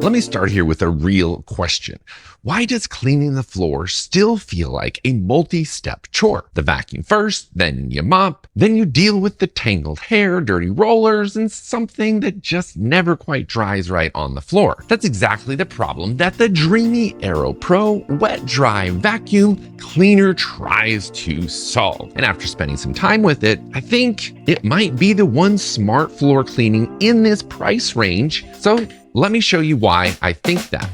Let me start here with a real question. Why does cleaning the floor still feel like a multi-step chore? The vacuum first, then you mop, then you deal with the tangled hair, dirty rollers, and something that just never quite dries right on the floor. That's exactly the problem that the Dreame Aero Pro wet dry vacuum cleaner tries to solve. And after spending some time with it, I think it might be the one smart floor cleaning in this price range. So let me show you why I think that.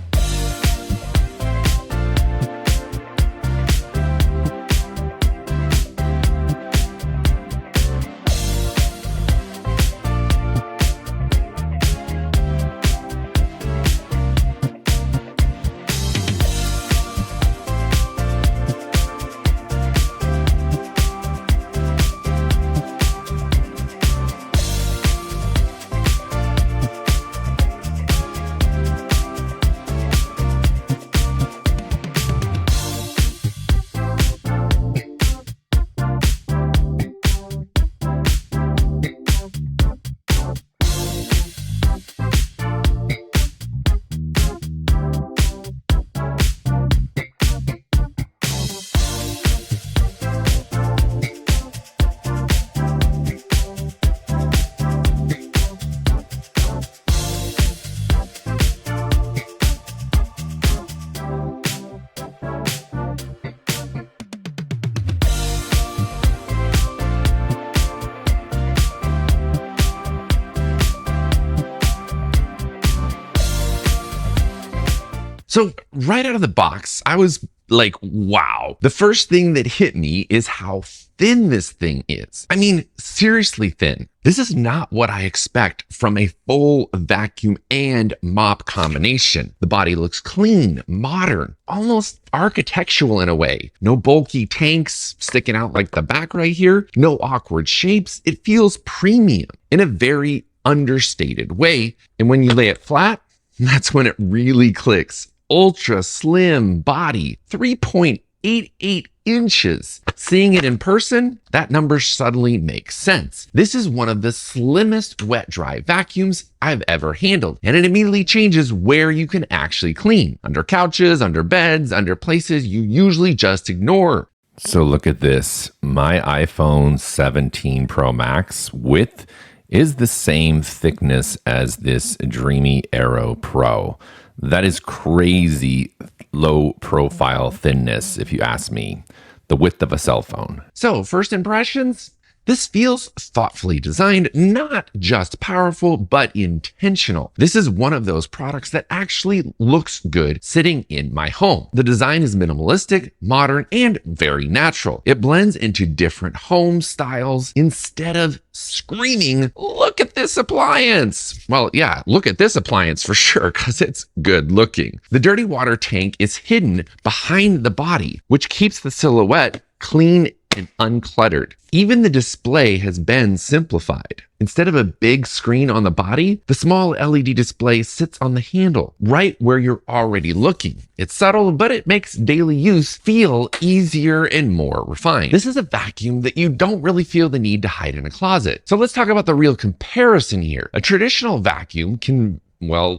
So right out of the box, I was like, wow. The first thing that hit me is how thin this thing is. I mean, seriously thin. This is not what I expect from a full vacuum and mop combination. The body looks clean, modern, almost architectural in a way. No bulky tanks sticking out like the back right here. No awkward shapes. It feels premium in a very understated way. And when you lay it flat, that's when it really clicks. Ultra slim body, 3.88 inches. Seeing it in person, that number suddenly makes sense. This is one of the slimmest wet dry vacuums I've ever handled, and it immediately changes where you can actually clean. Under couches, under beds, under places you usually just ignore. So look at this. My iPhone 17 Pro Max width is the same thickness as this Dreame Aero Pro. That is crazy low profile thinness, if you ask me. The width of a cell phone. So first impressions? This feels thoughtfully designed, not just powerful, but intentional. This is one of those products that actually looks good sitting in my home. The design is minimalistic, modern, and very natural. It blends into different home styles instead of screaming, look at this appliance. Well, yeah, look at this appliance for sure, because it's good looking. The dirty water tank is hidden behind the body, which keeps the silhouette clean and uncluttered. Even the display has been simplified. Instead of a big screen on the body, the small LED display sits on the handle, right where you're already looking. It's subtle, but it makes daily use feel easier and more refined. This is a vacuum that you don't really feel the need to hide in a closet. So let's talk about the real comparison here. A traditional vacuum can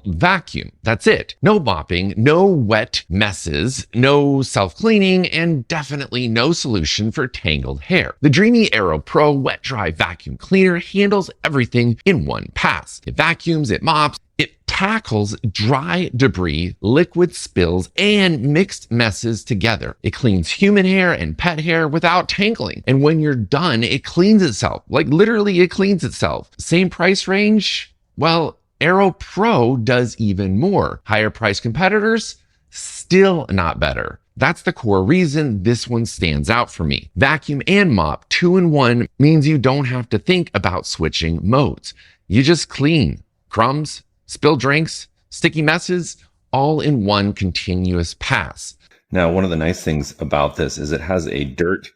vacuum. That's it. No mopping, no wet messes, no self-cleaning, and definitely no solution for tangled hair. The Dreame Aero Pro wet dry vacuum cleaner handles everything in one pass. It vacuums, it mops, it tackles dry debris, liquid spills, and mixed messes together. It cleans human hair and pet hair without tangling. And when you're done, it cleans itself. Like literally it cleans itself. Same price range? Well, Aero Pro does even more. Higher price competitors, still not better. That's the core reason this one stands out for me. Vacuum and mop 2-in-1 means you don't have to think about switching modes. You just clean. Crumbs, spilled drinks, sticky messes, all in one continuous pass. Now, one of the nice things about this is it has a dirt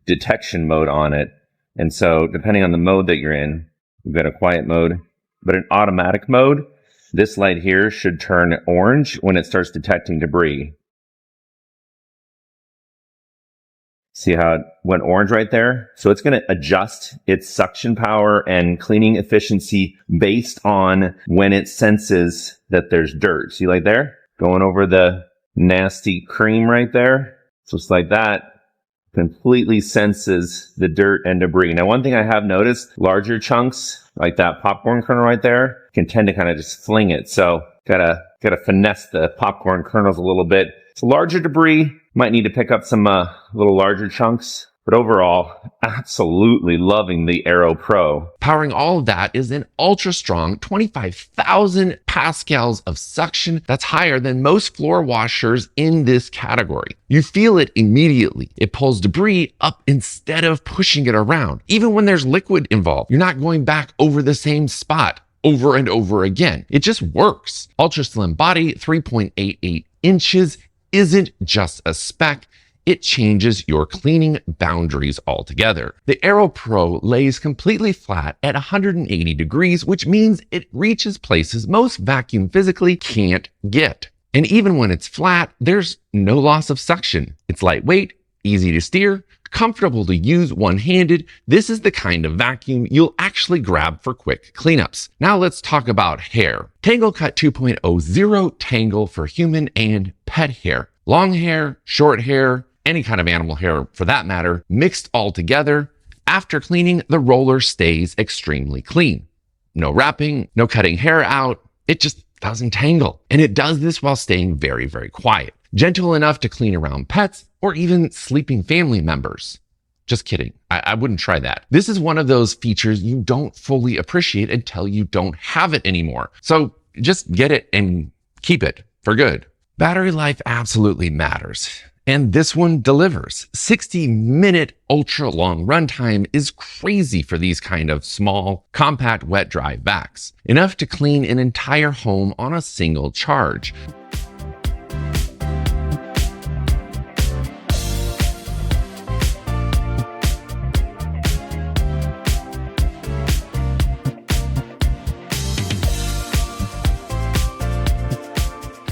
detection mode on it. And so depending on the mode that you're in, you've got a quiet mode, but in automatic mode, this light here should turn orange when it starts detecting debris. See how it went orange right there? So it's going to adjust its suction power and cleaning efficiency based on when it senses that there's dirt. See like there? Going over the nasty cream right there. So it's like that. Completely senses the dirt and debris. Now, one thing I have noticed, larger chunks like that popcorn kernel right there can tend to kind of just fling it. So gotta finesse the popcorn kernels a little bit. So larger debris, might need to pick up some little larger chunks. But overall, absolutely loving the Aero Pro. Powering all of that is an ultra strong 25,000 pascals of suction. That's higher than most floor washers in this category. You feel it immediately. It pulls debris up instead of pushing it around. Even when there's liquid involved, you're not going back over the same spot over and over again. It just works. Ultra slim body, 3.88 inches, isn't just a spec. It changes your cleaning boundaries altogether. The Aero Pro lays completely flat at 180 degrees, which means it reaches places most vacuum physically can't get. And even when it's flat, there's no loss of suction. It's lightweight, easy to steer, comfortable to use one-handed. This is the kind of vacuum you'll actually grab for quick cleanups. Now let's talk about hair. TangleCut 2.0 Zero Tangle for human and pet hair. Long hair, short hair, any kind of animal hair for that matter, mixed all together. After cleaning, the roller stays extremely clean. No wrapping, no cutting hair out. It just doesn't tangle. And it does this while staying very, very quiet. Gentle enough to clean around pets or even sleeping family members. Just kidding. I wouldn't try that. This is one of those features you don't fully appreciate until you don't have it anymore. So just get it and keep it for good. Battery life absolutely matters. And this one delivers. 60-minute ultra long runtime is crazy for these kind of small, compact wet dry vacs. Enough to clean an entire home on a single charge.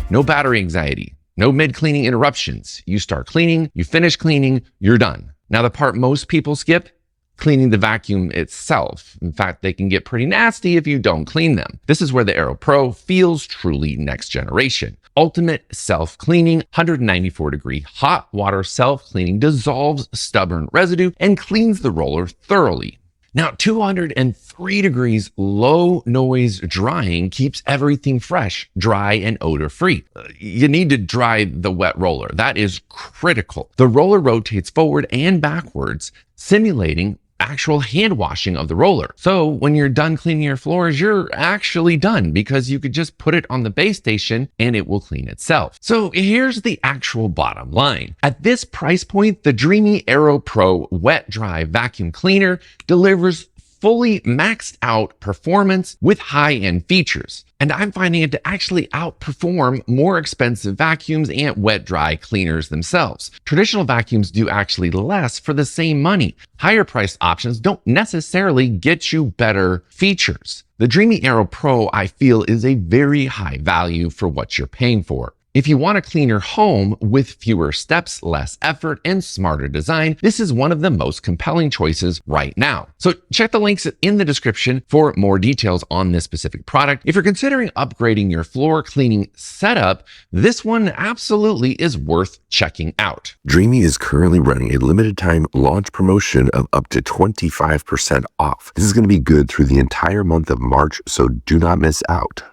No battery anxiety. No mid-cleaning interruptions. You start cleaning, you finish cleaning, you're done. Now, the part most people skip, cleaning the vacuum itself. In fact, they can get pretty nasty if you don't clean them. This is where the Aero Pro feels truly next generation. Ultimate self-cleaning, 194-degree hot water self-cleaning dissolves stubborn residue and cleans the roller thoroughly. Now, 203 degrees low noise drying keeps everything fresh, dry, and odor free. You need to dry the wet roller. That is critical. The roller rotates forward and backwards, simulating actual hand washing of the roller. So when you're done cleaning your floors, you're actually done because you could just put it on the base station and it will clean itself. So here's the actual bottom line. At this price point, the Dreame Aero Pro wet dry vacuum cleaner delivers fully maxed out performance with high-end features. And I'm finding it to actually outperform more expensive vacuums and wet dry cleaners themselves. Traditional vacuums do actually less for the same money. Higher priced options don't necessarily get you better features. The Dreame Aero Pro, I feel, is a very high value for what you're paying for. If you want a cleaner home with fewer steps, less effort, and smarter design, this is one of the most compelling choices right now. So check the links in the description for more details on this specific product. If you're considering upgrading your floor cleaning setup, this one absolutely is worth checking out. Dreame is currently running a limited time launch promotion of up to 25% off. This is going to be good through the entire month of March, so do not miss out.